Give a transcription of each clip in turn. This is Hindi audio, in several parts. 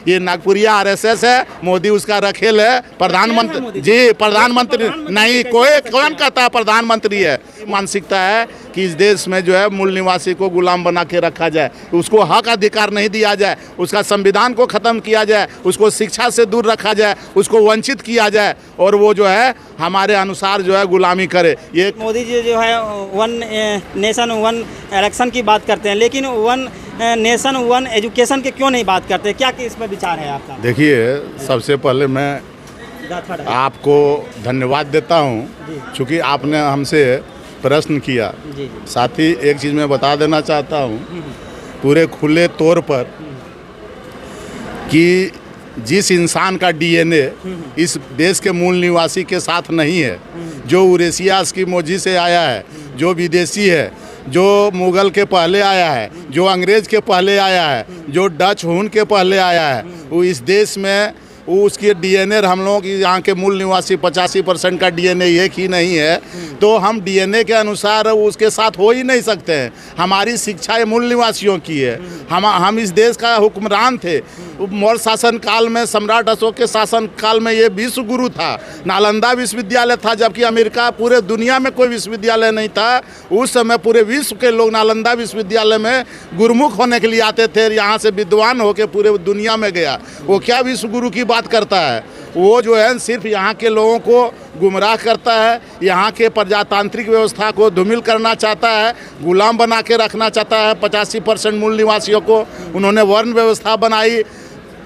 ये नागपुरिया आरएसएस है, मोदी उसका रखेल है। प्रधानमंत्री जी, प्रधानमंत्री नहीं, कोई कौन कहता है प्रधानमंत्री है। मानसिकता है कि इस देश में जो है मूल निवासी को गुलाम बना के रखा जाए, उसको हक अधिकार नहीं दिया जाए, उसका संविधान को ख़त्म किया जाए, उसको शिक्षा से दूर रखा जाए, उसको वंचित किया जाए और वो जो है हमारे अनुसार जो है गुलामी करे। ये मोदी जी जो है वन नेशन वन इलेक्शन की बात करते हैं, लेकिन वन नेशन वन एजुकेशन के क्यों नहीं बात करते? क्या इसमें विचार है आपका? देखिए, सबसे पहले मैं आपको धन्यवाद देता हूँ चूँकि आपने हमसे प्रश्न किया। साथ ही एक चीज़ मैं बता देना चाहता हूँ पूरे खुले तौर पर कि जिस इंसान का डीएनए इस देश के मूल निवासी के साथ नहीं है, जो यूरेशिया की मोजी से आया है, जो विदेशी है, जो मुग़ल के पहले आया है, जो अंग्रेज़ के पहले आया है, जो डच हून के पहले आया है, वो इस देश में वो उसके डीएनए हम लोगों की यहाँ के मूल निवासी 85% का डीएनए एक ही नहीं है, तो हम डीएनए के अनुसार उसके साथ हो ही नहीं सकते हैं। हमारी शिक्षा ये मूल निवासियों की है। हम इस देश का हुक्मरान थे। मौर्य शासन काल में, सम्राट अशोक के शासन काल में ये विश्व गुरु था, नालंदा विश्वविद्यालय था, जबकि अमेरिका पूरे दुनिया में कोई विश्वविद्यालय नहीं था। उस समय पूरे विश्व के लोग नालंदा विश्वविद्यालय में गुरुमुख होने के लिए आते थे, यहाँ से विद्वान होकर पूरे दुनिया में गया। वो क्या विश्व गुरु की बात करता है? वो जो है सिर्फ यहाँ के लोगों को गुमराह करता है, यहाँ के प्रजातांत्रिक व्यवस्था को धूमिल करना चाहता है, गुलाम बना के रखना चाहता है। 85% मूल निवासियों को उन्होंने वर्ण व्यवस्था बनाई,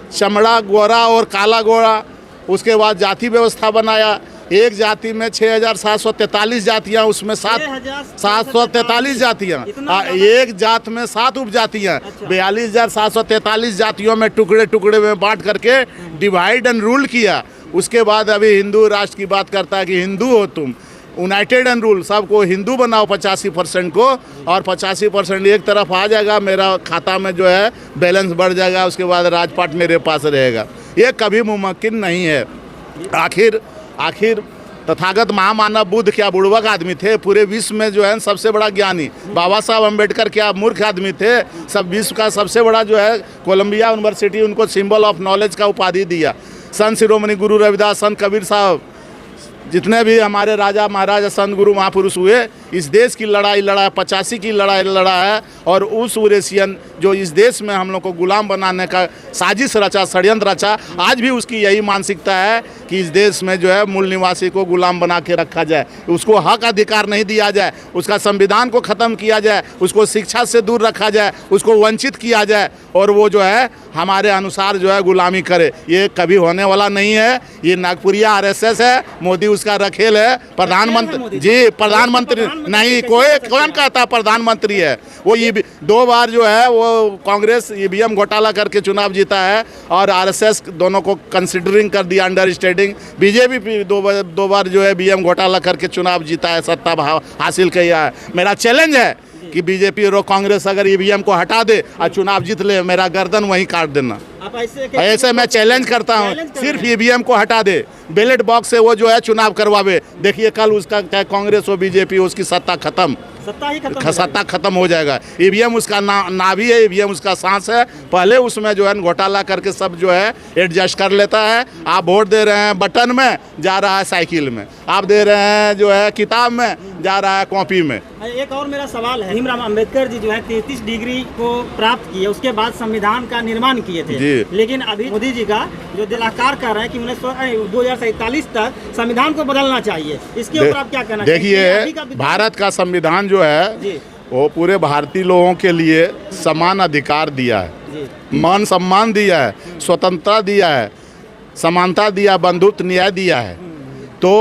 चमड़ा गोरा और काला गोरा। उसके बाद जाति व्यवस्था बनाया। एक जाति में 6,743 जातियाँ, उसमें 743 जातियाँ, एक जात में 7 उपजातियाँ, 42,743 जातियों में टुकड़े टुकड़े में बांट करके डिवाइड एंड रूल किया। उसके बाद अभी हिंदू राष्ट्र की बात करता है कि हिंदू हो तुम, यूनाइटेड एंड रूल, सबको हिंदू बनाओ 85% को, और 85% एक तरफ आ जाएगा, मेरा खाता में जो है बैलेंस बढ़ जाएगा, उसके बाद राजपाट मेरे पास रहेगा। ये कभी मुमकिन नहीं है। आखिर तथागत महामानव बुद्ध क्या बुड़वक आदमी थे? पूरे विश्व में जो है सबसे बड़ा ज्ञानी बाबा साहब अम्बेडकर क्या मूर्ख आदमी थे? सब विश्व का सबसे बड़ा जो है कोलंबिया यूनिवर्सिटी उनको सिंबल ऑफ नॉलेज का उपाधि दिया। संत शिरोमणि गुरु रविदास, संत कबीर साहब, जितने भी हमारे राजा महाराजा संत गुरु महापुरुष हुए, इस देश की लड़ाई लड़ा, 85 की लड़ाई लड़ा है। और उस यूरेशियन जो इस देश में हम लोग को गुलाम बनाने का साजिश रचा, षड्यंत्र रचा, आज भी उसकी यही मानसिकता है कि इस देश में जो है मूल निवासी को गुलाम बना के रखा जाए, उसको हक अधिकार नहीं दिया जाए, उसका संविधान को ख़त्म किया जाए, उसको शिक्षा से दूर रखा जाए, उसको वंचित किया जाए और वो जो है हमारे अनुसार जो है गुलामी करे। ये कभी होने वाला नहीं है। ये नागपुरिया आरएसएस है, मोदी उसका रखेल है। प्रधानमंत्री जी, प्रधानमंत्री नहीं, कोई कौन कहता है प्रधानमंत्री है। वो ये 2 बार जो है वो कांग्रेस ईवीएम घोटाला करके चुनाव जीता है और आरएसएस दोनों को कंसिडरिंग कर दिया अंडरस्टैंडिंग। बीजेपी 2 बार जो है ईवीएम घोटाला करके चुनाव जीता है, सत्ता हासिल किया है। मेरा चैलेंज है कि बीजेपी और कांग्रेस अगर ईवीएम को हटा दे और चुनाव जीत ले, मेरा गर्दन वहीं काट देना। ऐसे मैं चैलेंज करता हूँ, सिर्फ ईवीएम को हटा दे, बैलेट बॉक्स से वो जो है चुनाव करवावे। देखिए कल उसका चाहे कांग्रेस हो बीजेपी, उसकी सत्ता खत्म, सत्ता खत्म हो जाएगा। ईवीएम उसका नाभि है, ईवीएम उसका सांस है। पहले उसमें जो है घोटाला करके सब जो है एडजस्ट कर लेता है। आप वोट दे रहे हैं बटन में, जा रहा है साइकिल में। आप दे रहे हैं जो है किताब में, जा रहा है कॉपी में। एक और मेरा सवाल है, भीमराव अंबेडकर जी जो है 33 डिग्री को प्राप्त किए, उसके बाद संविधान का निर्माण किए थे, लेकिन अभी मोदी जी का जो दिल आकार कर रहा है कि 2047 तक संविधान को बदलना चाहिए, इसके ऊपर आप क्या कहना चाहिए? देखिए, भारत का संविधान जो है वो पूरे भारतीय लोगों के लिए समान अधिकार दिया है, मान सम्मान दिया है, स्वतंत्रता दिया है, समानता दिया, बंधुत्व न्याय दिया है। तो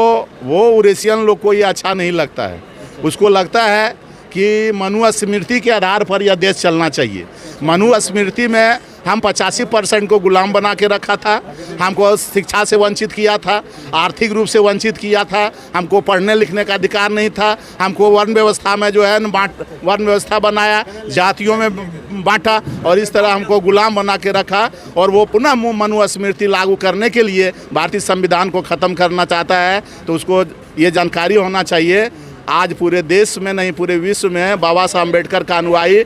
वो यूरेशियन लोग को ये अच्छा नहीं लगता है। उसको लगता है कि मनुस्मृति के आधार पर यह देश चलना चाहिए। मनुस्मृति में हम 85% को गुलाम बना के रखा था, हमको शिक्षा से वंचित किया था, आर्थिक रूप से वंचित किया था, हमको पढ़ने लिखने का अधिकार नहीं था, हमको वर्ण व्यवस्था में जो है वर्ण व्यवस्था बनाया, जातियों में बांटा और इस तरह हमको गुलाम बना के रखा। और वो पुनः मनुस्मृति लागू करने के लिए भारतीय संविधान को ख़त्म करना चाहता है। तो उसको ये जानकारी होना चाहिए, आज पूरे देश में नहीं पूरे विश्व में बाबा साहब अम्बेडकर का अनुयायी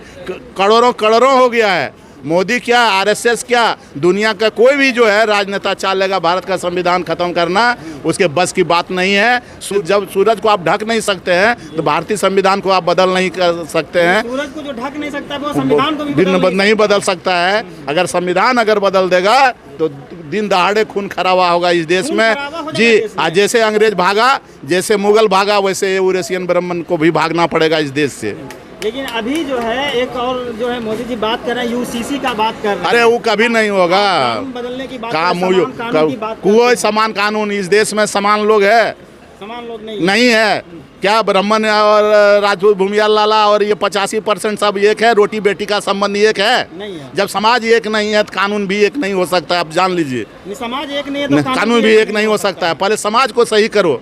करोड़ों हो गया है। मोदी क्या, आरएसएस क्या, दुनिया का कोई भी जो है राजनेता चालेगा भारत का संविधान खत्म करना, उसके बस की बात नहीं है। जब सूरज को आप ढक नहीं सकते हैं तो भारतीय संविधान को आप बदल नहीं कर सकते हैं। सूरज को जो ढक नहीं सकता वो संविधान को भी नहीं बदल सकता है। अगर संविधान अगर बदल देगा तो दिन दहाड़े खून खराबा होगा इस देश में जी। आज जैसे अंग्रेज भागा, जैसे मुगल भागा, वैसे यूरेशियन ब्राह्मण को भी भागना पड़ेगा इस देश से। लेकिन अभी जो है एक और जो है मोदी जी बात कर रहे हैं, यूसीसी का बात कर रहे हैं। अरे वो कभी नहीं होगा, बदलने की बात, कोई समान कानून इस देश में समान लोग है, समान लोग नहीं है। क्या ब्राह्मण और राजपूत भूमियाल लाला और ये 85% सब एक है, रोटी बेटी का संबंध एक है? नहीं है। जब समाज एक नहीं है तो कानून भी एक नहीं हो सकता है, आप जान लीजिए। समाज एक नहीं है तो कानून भी एक नहीं हो सकता है। पहले समाज को सही करो,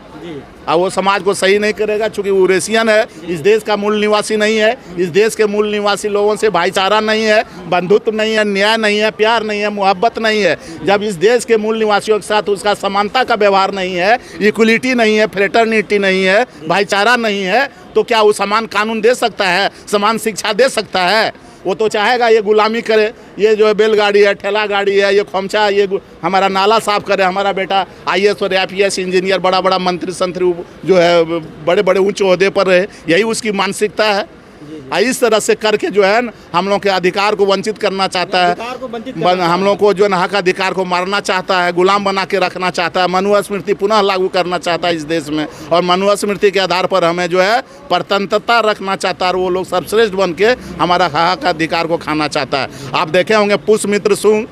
अब वो समाज को सही नहीं करेगा चूंकि वो यूरेशियन है, इस देश का मूल निवासी नहीं है। इस देश के मूल निवासी लोगों से भाईचारा नहीं है, बंधुत्व नहीं है, न्याय नहीं है, प्यार नहीं है, मोहब्बत नहीं है। जब इस देश के मूल निवासियों के साथ उसका समानता का व्यवहार नहीं है, इक्वलिटी नहीं है, फ्रेटर्निटी नहीं है, भाईचारा नहीं है, तो क्या वो समान कानून दे सकता है, समान शिक्षा दे सकता है? वो तो चाहेगा ये गुलामी करे, ये जो है बैलगाड़ी है, ठेला गाड़ी है, ये खोमचा, ये हमारा नाला साफ करे, हमारा बेटा IAS और IPS इंजीनियर, बड़ा बड़ा मंत्री संतरी जो है बड़े बड़े ऊंचे ओहदे पर रहे, यही उसकी मानसिकता है। इस तरह से करके जो है हम लोग के अधिकार को वंचित करना चाहता है, हम लोग को जो है हक अधिकार को मारना चाहता है, गुलाम बना के रखना चाहता है, मनुस्मृति पुनः लागू करना चाहता है इस देश में, और मनुस्मृति के आधार पर हमें जो है परतंत्रता रखना चाहता है, और वो लोग सर्वश्रेष्ठ बन के हमारा हक अधिकार को खाना चाहता है। आप देखे होंगे पुष्यमित्र सुंग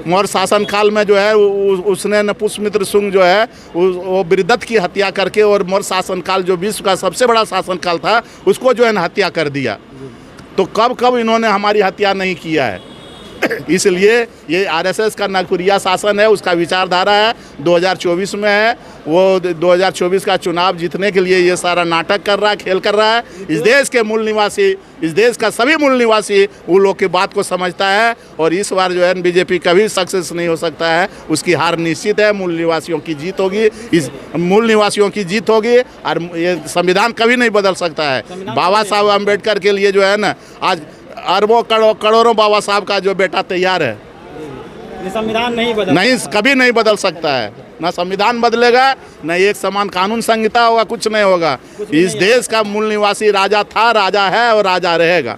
मौर्य शासन काल में जो है उसने न पुष्यमित्र सुंग जो है वो वृद्धत्व की हत्या करके, और मौर्य शासन काल जो विश्व का सबसे बड़ा शासन काल था उसको जो है न हत्या कर दिया। तो कब कब इन्होंने हमारी हत्या नहीं किया है? इसलिए ये आरएसएस का नागपुरिया शासन है, उसका विचारधारा है 2024 में है, वो 2024 का चुनाव जीतने के लिए ये सारा नाटक कर रहा है, खेल कर रहा है। इस देश के मूल निवासी, इस देश का सभी मूल निवासी वो लोग की बात को समझता है, और इस बार जो है बीजेपी कभी सक्सेस नहीं हो सकता है, उसकी हार निश्चित है। मूल निवासियों की जीत होगी, इस मूल निवासियों की जीत होगी, और ये संविधान कभी नहीं बदल सकता है। बाबा साहब अम्बेडकर के लिए जो है ना आज अरबों करोड़ों बाबा साहब का जो बेटा तैयार है, संविधान नहीं कभी नहीं बदल सकता है। ना संविधान बदलेगा, न एक समान कानून संहिता होगा, कुछ नहीं होगा। इस देश का मूल निवासी राजा था, राजा है और राजा रहेगा।